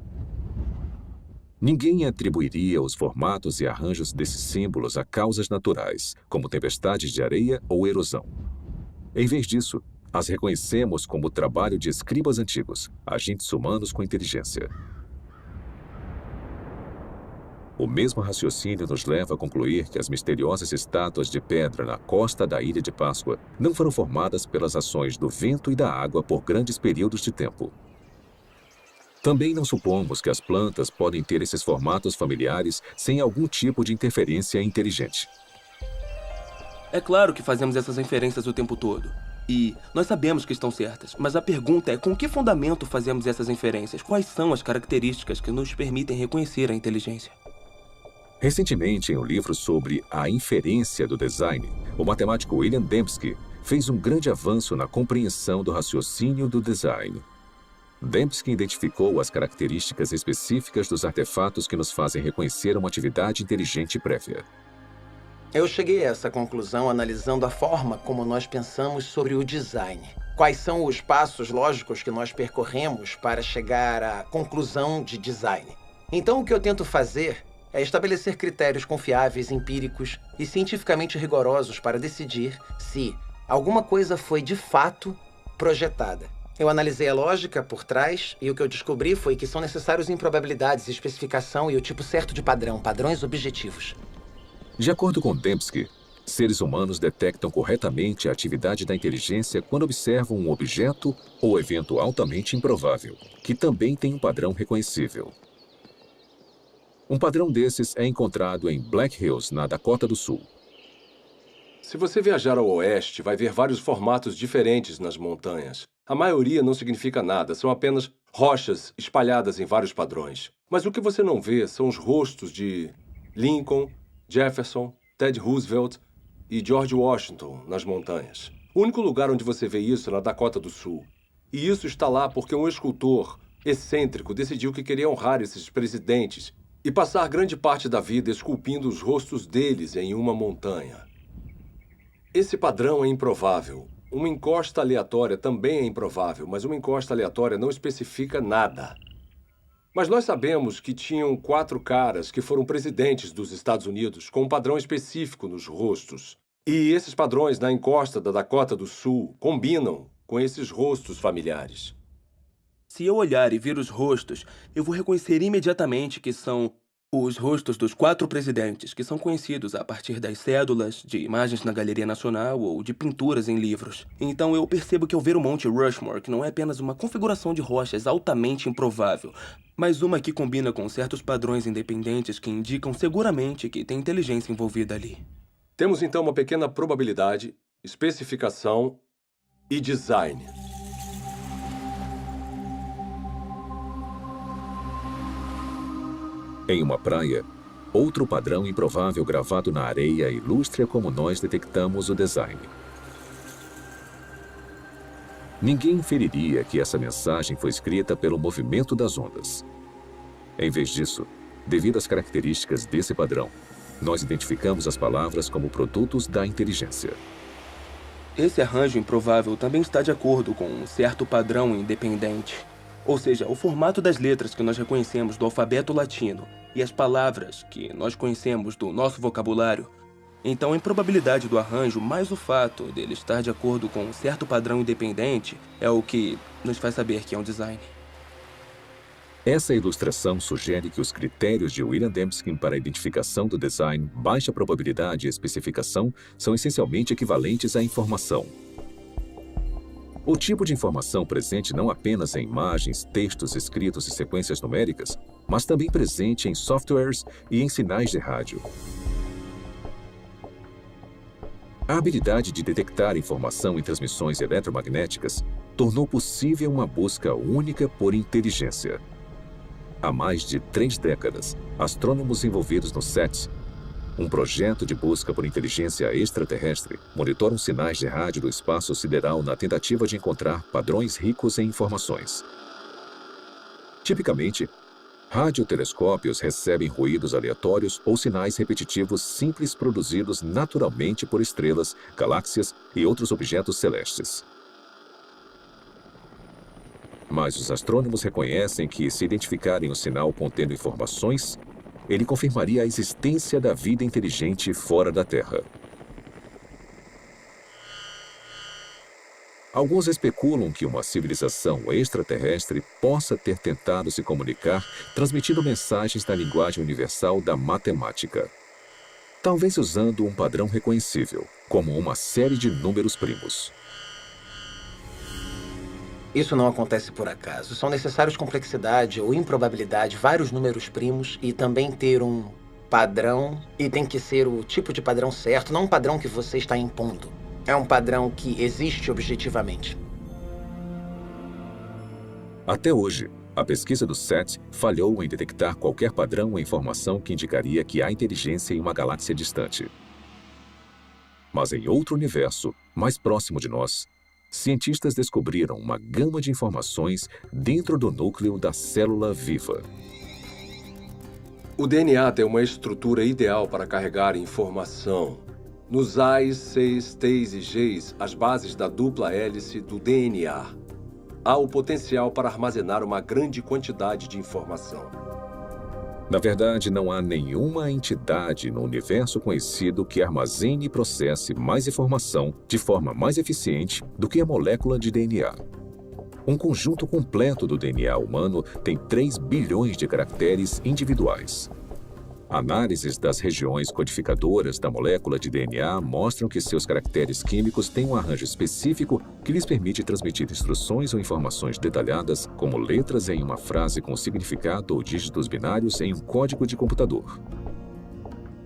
Ninguém atribuiria os formatos e arranjos desses símbolos a causas naturais, como tempestades de areia ou erosão. Em vez disso, as reconhecemos como o trabalho de escribas antigos, agentes humanos com inteligência. O mesmo raciocínio nos leva a concluir que as misteriosas estátuas de pedra na costa da Ilha de Páscoa não foram formadas pelas ações do vento e da água por grandes períodos de tempo. Também não supomos que as plantas podem ter esses formatos familiares sem algum tipo de interferência inteligente. É claro que fazemos essas inferências o tempo todo. E nós sabemos que estão certas, mas a pergunta é com que fundamento fazemos essas inferências? Quais são as características que nos permitem reconhecer a inteligência? Recentemente, em um livro sobre a inferência do design, o matemático William Dembski fez um grande avanço na compreensão do raciocínio do design. Dembski identificou as características específicas dos artefatos que nos fazem reconhecer uma atividade inteligente prévia. Eu cheguei a essa conclusão analisando a forma como nós pensamos sobre o design. Quais são os passos lógicos que nós percorremos para chegar à conclusão de design. Então, o que eu tento fazer é estabelecer critérios confiáveis, empíricos e cientificamente rigorosos para decidir se alguma coisa foi de fato projetada. Eu analisei a lógica por trás e o que eu descobri foi que são necessários improbabilidades, especificação e o tipo certo de padrão, padrões objetivos. De acordo com Dembski, seres humanos detectam corretamente a atividade da inteligência quando observam um objeto ou evento altamente improvável, que também tem um padrão reconhecível. Um padrão desses é encontrado em Black Hills, na Dakota do Sul. Se você viajar ao oeste, vai ver vários formatos diferentes nas montanhas. A maioria não significa nada, são apenas rochas espalhadas em vários padrões. Mas o que você não vê são os rostos de Lincoln, Jefferson, Ted Roosevelt e George Washington nas montanhas. O único lugar onde você vê isso é na Dakota do Sul. E isso está lá porque um escultor excêntrico decidiu que queria honrar esses presidentes e passar grande parte da vida esculpindo os rostos deles em uma montanha. Esse padrão é improvável. Uma encosta aleatória também é improvável, mas uma encosta aleatória não especifica nada. Mas nós sabemos que tinham 4 caras que foram presidentes dos Estados Unidos com um padrão específico nos rostos. E esses padrões na encosta da Dakota do Sul combinam com esses rostos familiares. Se eu olhar e ver os rostos, eu vou reconhecer imediatamente que são os rostos dos 4 presidentes, que são conhecidos a partir das cédulas, de imagens na Galeria Nacional ou de pinturas em livros. Então eu percebo que ao ver o Monte Rushmore, que não é apenas uma configuração de rochas altamente improvável, mas uma que combina com certos padrões independentes que indicam seguramente que tem inteligência envolvida ali. Temos então uma pequena probabilidade, especificação e design. Em uma praia, outro padrão improvável gravado na areia ilustra como nós detectamos o design. Ninguém inferiria que essa mensagem foi escrita pelo movimento das ondas. Em vez disso, devido às características desse padrão, nós identificamos as palavras como produtos da inteligência. Esse arranjo improvável também está de acordo com um certo padrão independente. Ou seja, o formato das letras que nós reconhecemos do alfabeto latino e as palavras que nós conhecemos do nosso vocabulário. Então, a improbabilidade do arranjo, mais o fato dele estar de acordo com um certo padrão independente, é o que nos faz saber que é um design. Essa ilustração sugere que os critérios de William Dembski para a identificação do design, baixa probabilidade e especificação são essencialmente equivalentes à informação. O tipo de informação presente não apenas em imagens, textos escritos e sequências numéricas, mas também presente em softwares e em sinais de rádio. A habilidade de detectar informação em transmissões eletromagnéticas tornou possível uma busca única por inteligência. Há mais de 3 décadas, astrônomos envolvidos no SET, um projeto de busca por inteligência extraterrestre, monitoram sinais de rádio do espaço sideral na tentativa de encontrar padrões ricos em informações. Tipicamente, radiotelescópios recebem ruídos aleatórios ou sinais repetitivos simples produzidos naturalmente por estrelas, galáxias e outros objetos celestes. Mas os astrônomos reconhecem que, se identificarem o sinal contendo informações, ele confirmaria a existência da vida inteligente fora da Terra. Alguns especulam que uma civilização extraterrestre possa ter tentado se comunicar transmitindo mensagens na linguagem universal da matemática. Talvez usando um padrão reconhecível, como uma série de números primos. Isso não acontece por acaso. São necessários complexidade ou improbabilidade, vários números primos e também ter um padrão. E tem que ser o tipo de padrão certo, não um padrão que você está impondo. É um padrão que existe objetivamente. Até hoje, a pesquisa do SET falhou em detectar qualquer padrão ou informação que indicaria que há inteligência em uma galáxia distante. Mas em outro universo, mais próximo de nós, cientistas descobriram uma gama de informações dentro do núcleo da célula viva. O DNA tem uma estrutura ideal para carregar informação. Nos A's, C's, T's e G's, as bases da dupla hélice do DNA, há o potencial para armazenar uma grande quantidade de informação. Na verdade, não há nenhuma entidade no universo conhecido que armazene e processe mais informação de forma mais eficiente do que a molécula de DNA. Um conjunto completo do DNA humano tem 3 bilhões de caracteres individuais. Análises das regiões codificadoras da molécula de DNA mostram que seus caracteres químicos têm um arranjo específico que lhes permite transmitir instruções ou informações detalhadas, como letras em uma frase com significado ou dígitos binários em um código de computador.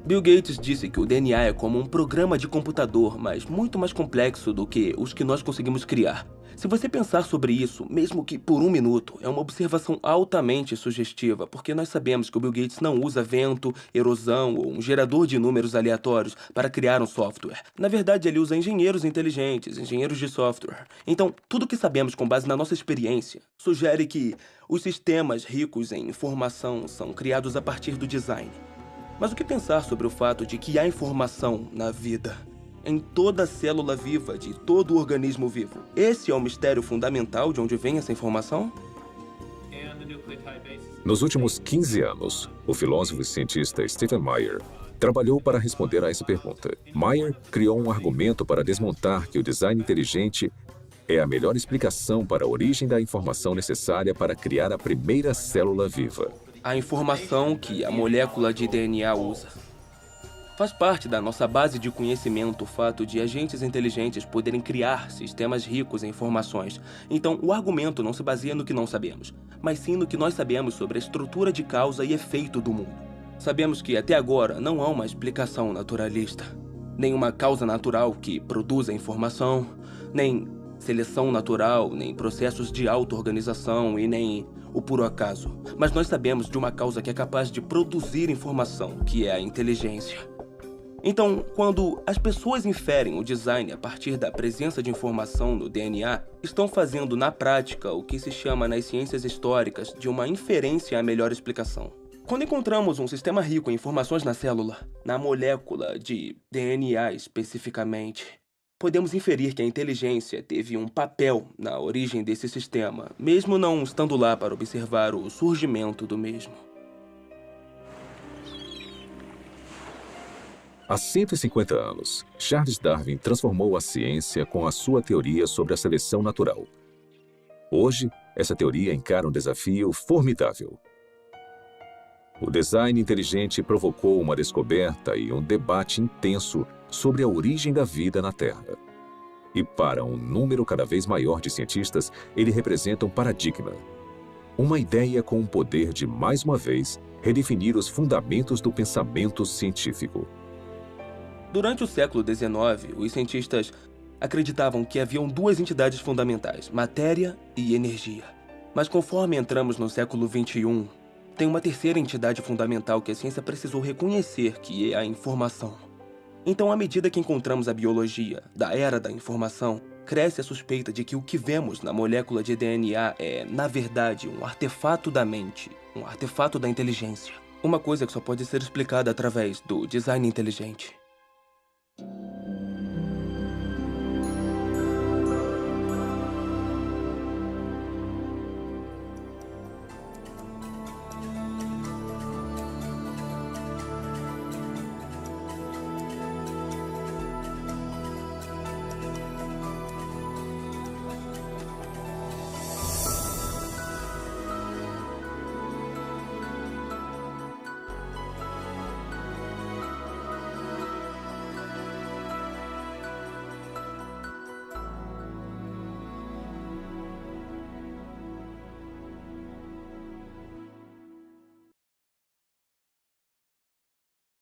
Bill Gates disse que o DNA é como um programa de computador, mas muito mais complexo do que os que nós conseguimos criar. Se você pensar sobre isso, mesmo que por um minuto, é uma observação altamente sugestiva, porque nós sabemos que o Bill Gates não usa vento, erosão ou um gerador de números aleatórios para criar um software. Na verdade, ele usa engenheiros inteligentes, engenheiros de software. Então, tudo que sabemos com base na nossa experiência sugere que os sistemas ricos em informação são criados a partir do design. Mas o que pensar sobre o fato de que há informação na vida? Em toda célula viva de todo organismo vivo. Esse é o mistério fundamental de onde vem essa informação? Nos últimos 15 anos, o filósofo e cientista Stephen Meyer trabalhou para responder a essa pergunta. Meyer criou um argumento para desmontar que o design inteligente é a melhor explicação para a origem da informação necessária para criar a primeira célula viva. A informação que a molécula de DNA usa. Faz parte da nossa base de conhecimento o fato de agentes inteligentes poderem criar sistemas ricos em informações. Então, o argumento não se baseia no que não sabemos, mas sim no que nós sabemos sobre a estrutura de causa e efeito do mundo. Sabemos que, até agora, não há uma explicação naturalista. Nem uma causa natural que produza informação, nem seleção natural, nem processos de auto-organização e nem o puro acaso. Mas nós sabemos de uma causa que é capaz de produzir informação, que é a inteligência. Então, quando as pessoas inferem o design a partir da presença de informação no DNA, estão fazendo na prática o que se chama nas ciências históricas de uma inferência à melhor explicação. Quando encontramos um sistema rico em informações na célula, na molécula de DNA especificamente, podemos inferir que a inteligência teve um papel na origem desse sistema, mesmo não estando lá para observar o surgimento do mesmo. Há 150 anos, Charles Darwin transformou a ciência com a sua teoria sobre a seleção natural. Hoje, essa teoria encara um desafio formidável. O design inteligente provocou uma descoberta e um debate intenso sobre a origem da vida na Terra. E para um número cada vez maior de cientistas, ele representa um paradigma. Uma ideia com o poder de, mais uma vez, redefinir os fundamentos do pensamento científico. Durante o século XIX, os cientistas acreditavam que haviam duas entidades fundamentais, matéria e energia. Mas conforme entramos no século XXI, tem uma terceira entidade fundamental que a ciência precisou reconhecer, que é a informação. Então, à medida que encontramos a biologia da era da informação, cresce a suspeita de que o que vemos na molécula de DNA é, na verdade, um artefato da mente, um artefato da inteligência. Uma coisa que só pode ser explicada através do design inteligente.